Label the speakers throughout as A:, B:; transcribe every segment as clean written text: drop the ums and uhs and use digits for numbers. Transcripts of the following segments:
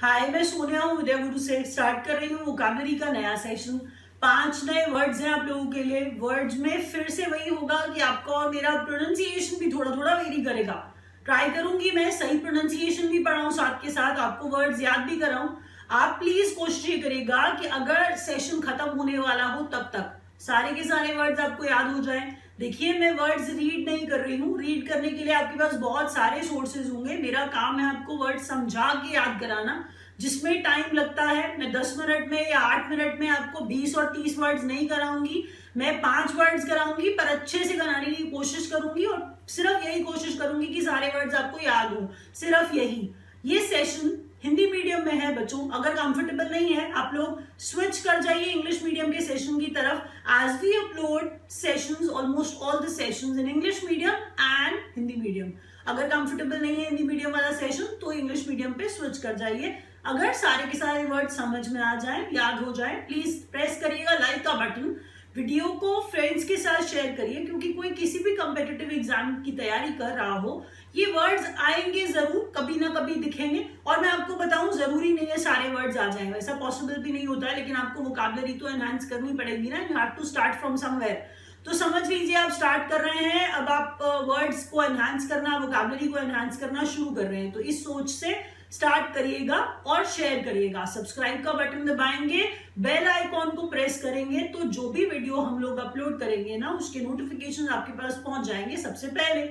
A: हाय, मैं सोनिया हूँ विद्या गुरु से। स्टार्ट कर रही हूँ वोकैबुलरी का नया सेशन। 5 नए वर्ड्स हैं आप लोगों के लिए। वर्ड्स में फिर से वही होगा कि आपका और मेरा प्रोनाउंसिएशन भी थोड़ा थोड़ा वेरी करेगा। ट्राई करूंगी मैं सही प्रोनाउंसिएशन भी पढ़ाऊं, साथ के साथ आपको वर्ड्स याद भी कराऊं। आप प्लीज कोशिश ये करिएगा कि अगर सेशन खत्म होने वाला हो तब तक सारे के सारे वर्ड्स आपको याद हो जाएं। देखिए, मैं वर्ड्स रीड नहीं कर रही हूँ। रीड करने के लिए आपके पास बहुत सारे सोर्सेज होंगे। मेरा काम है आपको वर्ड समझा के याद कराना, जिसमें टाइम लगता है। मैं 10 मिनट में या 8 मिनट में आपको 20 और 30 वर्ड्स नहीं कराऊंगी। मैं 5 वर्ड्स कराऊंगी, पर अच्छे से कराने की कोशिश करूंगी और सिर्फ यही कोशिश करूंगी कि सारे वर्ड्स आपको याद हो। सिर्फ यही। ये सेशन हिंदी मीडियम में है बच्चों। अगर कंफर्टेबल नहीं है, आप लोग स्विच कर जाइए इंग्लिश मीडियम के सेशन की तरफ। As we upload sessions, almost all the sessions in English medium and Hindi medium. अगर कंफर्टेबल नहीं है हिंदी मीडियम वाला सेशन तो इंग्लिश मीडियम पे स्विच कर जाइए। अगर सारे के सारे वर्ड समझ में आ जाए, याद हो जाए, प्लीज प्रेस करिएगा लाइक का बटन। वीडियो को फ्रेंड्स के साथ शेयर करिए, क्योंकि कोई किसी भी कॉम्पिटिटिव एग्जाम की तैयारी कर रहा हो, ये वर्ड्स आएंगे जरूर, कभी ना कभी दिखेंगे। और मैं आपको बताऊं, जरूरी नहीं है सारे वर्ड्स आ जाएं, वैसा पॉसिबल भी नहीं होता है। लेकिन आपको वोकैबुलरी तो एनहांस करनी पड़ेगी ना। You have to start from somewhere. तो समझ लीजिए आप स्टार्ट कर रहे हैं। अब आप वर्ड्स को एनहांस करना, वोकैबुलरी को एनहांस करना शुरू कर रहे हैं। तो इस सोच से स्टार्ट करिएगा और शेयर करिएगा। सब्सक्राइब का बटन दबाएंगे, बेल आइकॉन को प्रेस करेंगे, तो जो भी वीडियो हम लोग अपलोड करेंगे ना, उसके नोटिफिकेशन आपके पास पहुंच जाएंगे सबसे पहले।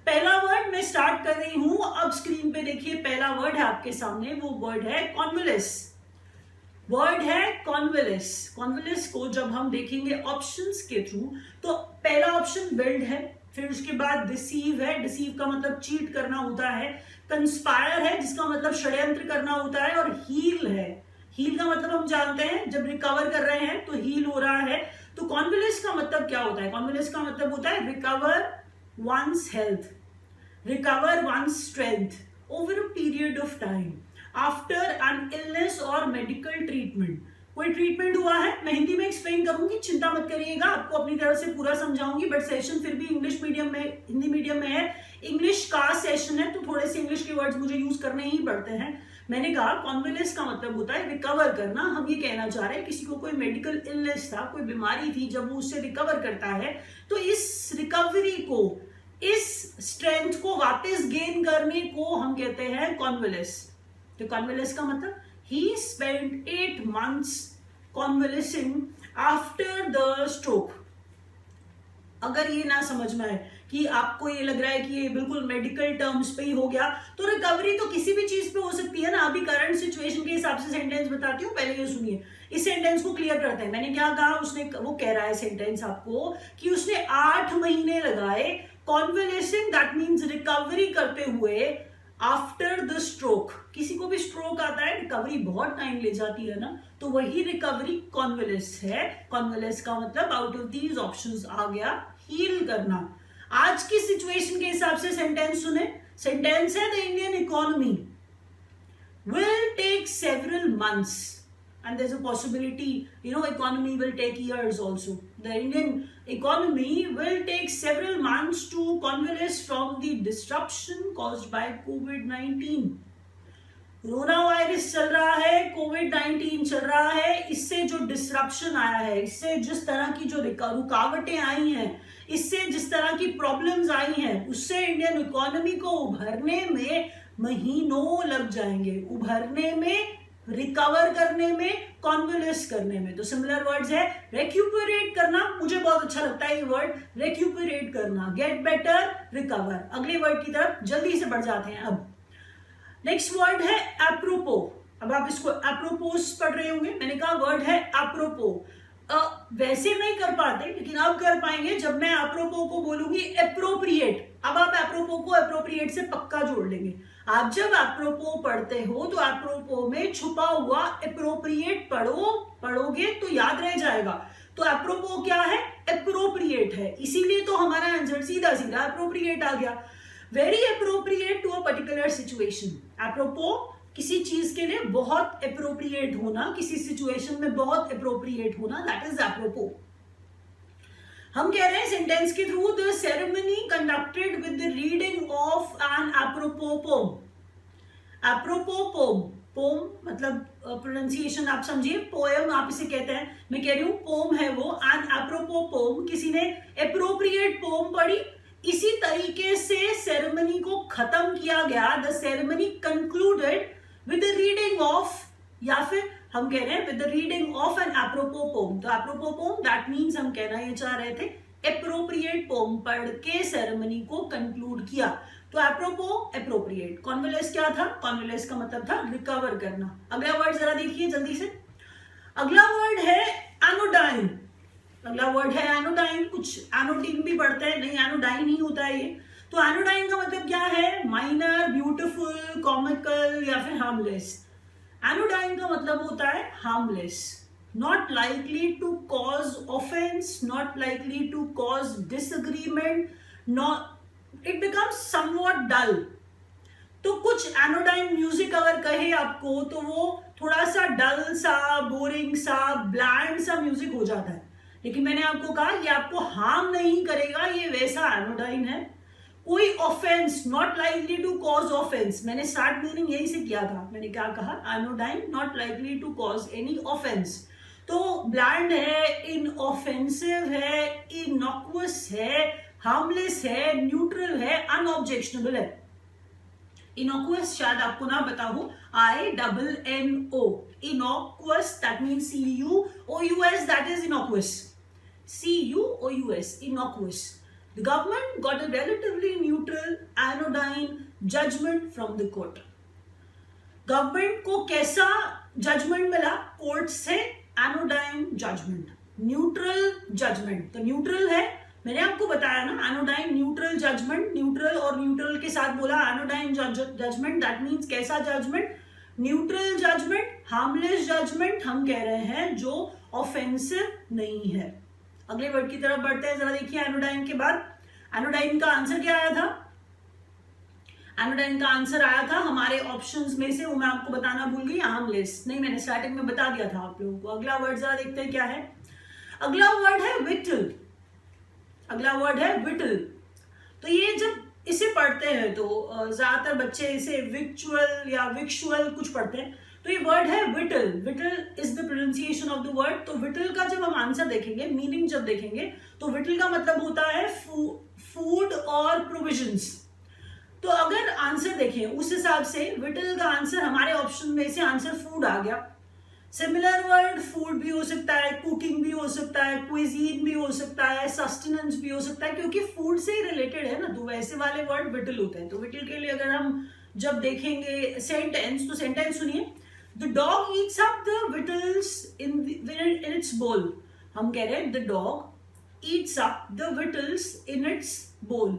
A: पहला वर्ड मैं स्टार्ट कर रही हूं। अब स्क्रीन पे देखिए, पहला वर्ड है आपके सामने। वो वर्ड है कॉन्वोलस। वर्ड है कॉन्वोलस। कॉन्वोलस को जब हम देखेंगे ऑप्शंस के थ्रू, तो पहला ऑप्शन बिल्ड है, फिर उसके बाद डिसीव है। डिसीव का मतलब चीट करना होता है। कंस्पायर है, जिसका मतलब षड्यंत्र करना होता है। और हील है। हील का मतलब हम जानते हैं, जब रिकवर कर रहे हैं तो हील हो रहा है। तो कॉन्वोलस का मतलब क्या होता है? कॉन्वोलस का मतलब होता है recover one's health, recover one's strength over a period of time after an illness or medical treatment. कोई ट्रीटमेंट हुआ है, मैं हिंदी में एक्सप्लेन करूंगी, चिंता मत करिएगा, आपको अपनी तरफ से पूरा समझाऊंगी। बट सेशन फिर भी इंग्लिश मीडियम में, हिंदी मीडियम में है। इंग्लिश का सेशन है तो थोड़े से इंग्लिश के वर्ड्स मुझे यूज करने ही पड़ते हैं। मैंने कहा कॉन्वोलस का मतलब होता है रिकवर करना। हम ये कहना चाह रहे हैं, किसी को कोई मेडिकल इलनेस था, कोई बीमारी थी, जब वो उससे रिकवर करता है तो इस रिकवरी को, इस स्ट्रेंथ को वापस गेन करने को हम कहते हैं कॉन्वोलस। तो कॉन्वोलस का मतलब ही spent 8 months convalescing after the stroke. अगर ये ना समझ में आए कि आपको ये लग रहा है कि ये बिल्कुल मेडिकल टर्म्स पे ही हो गया, तो रिकवरी तो किसी भी चीज पे हो सकती है ना। अभी करंट सिचुएशन के हिसाब से सेंटेंस बताती हूँ, पहले ये सुनिए। इस सेंटेंस को क्लियर करते हैं। मैंने क्या कहा, उसने, वो कह रहा है सेंटेंस आपको कि उसने 8 महीने लगाए कॉन्वोलेसिंग, दैट मीन्स रिकवरी करते हुए, आफ्टर द स्ट्रोक। किसी को भी स्ट्रोक आता है, रिकवरी बहुत टाइम ले जाती है ना, तो वही रिकवरी कॉन्वोलस है। कॉन्वोलस का मतलब आउट ऑफ दीज ऑप्शंस आ गया हील करना। आज की सिचुएशन के हिसाब से सेंटेंस सुने। सेंटेंस है, the Indian economy will take several months, and there's a possibility, economy will take years also. The Indian economy will take several months to convalesce from the disruption caused by COVID-19. Corona virus चल रहा है, कोविड-19 चल रहा है। इससे जो disruption आया है, इससे जिस तरह की जो रुकावटें आई हैं, इससे जिस तरह की प्रॉब्लम्स आई हैं, उससे इंडियन इकोनॉमी को उभरने में महीनों लग जाएंगे। उभरने में, रिकवर करने में, कॉन्वोलेस करने में। तो सिमिलर वर्ड्स है। रेक्यूपरेट करना, मुझे बहुत अच्छा लगता है ये वर्ड, रेक्यूपरेट करना, गेट बेटर, रिकवर। अगले वर्ड की तरफ जल्दी से बढ़ जाते हैं। अब नेक्स्ट वर्ड है एप्रोपो। अब आप इसको एप्रोपोस पढ़ रहे होंगे। मैंने कहा वर्ड है एप्रोपो। वैसे नहीं कर पाते, लेकिन अब कर पाएंगे जब मैं एप्रोपो को बोलूंगी एप्रोप्रिएट। अब आप एप्रोपो को एप्रोप्रिएट से पक्का जोड़ लेंगे। आप जब एप्रोपो पढ़ते हो तो एप्रोपो में छुपा हुआ एप्रोप्रिएट पढ़ोगे तो याद रह जाएगा। तो एप्रोपो क्या है? एप्रोप्रिएट है। इसीलिए तो हमारा आंसर सीधा सीधा एप्रोप्रिएट आ गया। Very appropriate to a particular situation. Apropos किसी चीज के लिए बहुत एप्रोप्रिएट होना, किसी सिचुएशन में बहुत एप्रोप्रिएट होना, दैट इज एप्रोपो। हम कह रहे हैं सेंटेंस के through, the ceremony conducted with the reading of an apropos poem. Apropos poem, poem मतलब प्रोनाउंसिएशन आप समझिए, पोएम आप इसे कहते हैं, मैं कह रही हूँ पोम है वो। एंड एप्रोपो पोम, किसी ने एप्रोप्रिएट पोम पढ़ी। इसी तरीके से सेरेमनी को खत्म किया गया। The ceremony concluded with the reading of, या फिर हम कह रहे हैं with the reading of an apropos poem. तो एप्रोपो पोम दैट मीन्स हम कहना ये चाह रहे थे एप्रोप्रिएट पोम पढ़ के सेरेमनी को कंक्लूड किया। तो एप्रोपो एप्रोप्रिएट। कॉन्वलेस क्या था? कॉन्वलेस का मतलब था रिकवर करना। अगला वर्ड जरा देखिए जल्दी से। अगला वर्ड है एनोडाइन। अगला वर्ड है एनोडाइन। कुछ एनोडीन भी पढ़ते हैं, नहीं एनोडाइन ही होता है ये। तो एनोडाइन का मतलब क्या है? माइनर, ब्यूटीफुल, कॉमिकल या फिर हार्मलेस। एनोडाइन का मतलब होता है harmless, not likely to cause offense, not likely to cause disagreement, not it becomes somewhat dull। तो कुछ एनोडाइन म्यूजिक अगर कहे आपको तो वो थोड़ा सा डल सा, बोरिंग सा, ब्लैंड सा म्यूजिक हो जाता है। लेकिन मैंने आपको कहा ये आपको हार्म नहीं करेगा, ये वैसा एनोडाइन है। कोई offence, not likely to cause offence. मैंने स्टार्ट मीनिंग यही से किया था। मैंने क्या कहा? Anodyne not likely to cause any offence. तो ब्लैंड है, इनऑफेंसिव है, इनॉक्वस है, हार्मलेस है, न्यूट्रल है, अनऑब्जेक्शनेबल है। इनॉक्वस शायद आपको ना पता हो, INNO, innocuous that means CUOUS, that is innocuous. CUOUS, innocuous. The government got a relatively neutral anodyne judgment from the court. Government को कैसा जजमेंट मिला? कोर्ट से एनोडाइन जजमेंट, न्यूट्रल जजमेंट। तो न्यूट्रल है, मैंने आपको बताया ना एनोडाइन न्यूट्रल जजमेंट। न्यूट्रल और न्यूट्रल के साथ बोला एनोडाइन जजमेंट, दैट मीन्स कैसा judgment? Neutral judgment, harmless judgment. हम कह रहे हैं जो ऑफेंसिव नहीं है। अगले वर्ड की तरफ बढ़ते हैं, जरा देखिए। एनोडाइन के बाद एनोडाइन का आंसर क्या आया था? एनोडाइन का आंसर आया था हमारे ऑप्शंस में से, वो मैं आपको बताना भूल गई, हार्मलेस। नहीं, मैंने स्टार्टिंग में बता दिया था आप लोगों को। अगला वर्ड जरा देखते हैं क्या है। अगला वर्ड है विटल। अगला वर्ड है विटल। तो ये जब इसे पढ़ते हैं तो ज्यादातर बच्चे इसे विक्चुअल या विक्चुअल कुछ पढ़ते हैं। तो ये वर्ड है whittle. Whittle is the pronunciation of the word. तो विटल का जब हम आंसर देखेंगे, मीनिंग जब देखेंगे, तो विटल का मतलब होता है फूड और प्रोविजंस। तो अगर आंसर देखें उस हिसाब से विटल का आंसर हमारे ऑप्शन में से आंसर फूड आ गया। सिमिलर वर्ड फूड भी हो सकता है, कुकिंग भी हो सकता है, क्विजीन भी हो सकता है, सस्टेनेंस भी हो सकता है, क्योंकि फूड से ही रिलेटेड है ना। तो वैसे वाले वर्ड विटल होते हैं। तो विटल के लिए अगर हम जब देखेंगे सेंटेंस, तो सेंटेंस सुनिए। The dog eats up the victuals in its bowl. हम कह रहे हैं the dog eats up the victuals in its bowl.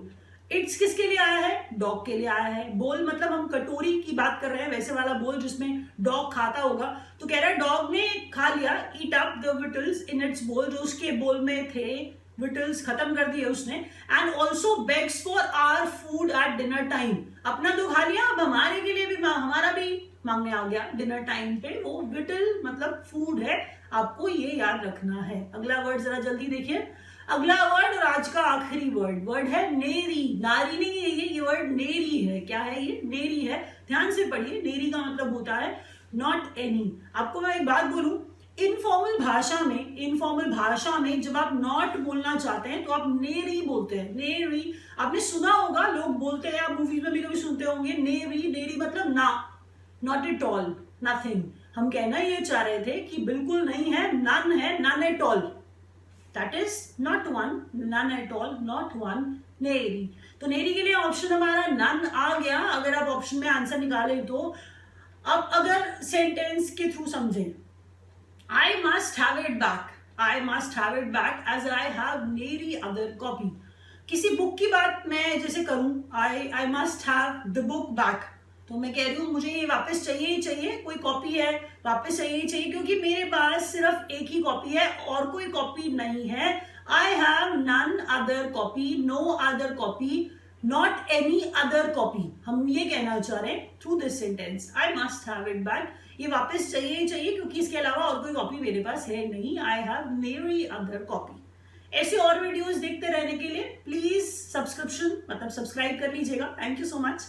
A: Its किसके लिए आया है? डॉग के लिए आया है। बोल मतलब हम कटोरी की बात कर रहे हैं, वैसे वाला बोल जिसमें डॉग खाता होगा। तो कह रहा है डॉग ने खा लिया, eat up the victuals in its bowl, जो उसके बोल में थे विटल्स खत्म कर दिए उसने। And also begs for our food at dinner time. अपना तो खा लिया, अब हमारे के लिए भी, हमारा भी मांगने आ गया डिनर टाइम पे। वो विटल मतलब फूड है, आपको ये याद रखना है। अगला वर्ड जरा जल्दी देखिए। अगला वर्ड और आज का आखिरी वर्ड है नेरी। नारी नहीं है ये वर्ड नेरी है। क्या है ये? नेरी है। ध्यान से पढ़िए। नेरी का मतलब होता है नॉट एनी। आपको मैं एक बात बोलूं, इनफॉर्मल भाषा में जब आप नॉट बोलना चाहते हैं तो आप नेरी बोलते हैं। नेरी आपने सुना होगा, लोग बोलते हैं, आप मूवीज में भी कभी सुनते होंगे। नेरी मतलब ना, नॉट एट ऑल, नथिंग। हम कहना ये चाह रहे थे कि बिल्कुल नहीं है, नन है, none at all. That is not one, none at all, not one, nary. तो नेरी के लिए ऑप्शन हमारा नन आ गया। अगर आप ऑप्शन में आंसर निकालें तो अब अगर सेंटेंस के थ्रू समझें, I must have it back, I must have it back as I have nary other copy। किसी बुक की बात मैं जैसे करूं, I must have the book back, तो मैं कह रही हूँ मुझे ये वापस चाहिए ही चाहिए, कोई कॉपी है वापस चाहिए ही चाहिए, क्योंकि मेरे पास सिर्फ एक ही कॉपी है और कोई कॉपी नहीं है। I have none other copy, no other copy, not any other copy. हम ये कहना चाह रहे हैं through this sentence, I must have it back, ये वापस चाहिए ही चाहिए, क्योंकि इसके अलावा और कोई कॉपी मेरे पास है नहीं। I have Neri other copy. ऐसे और वीडियोस देखते रहने के लिए प्लीज सब्सक्राइब कर लीजिएगा। Thank you so much.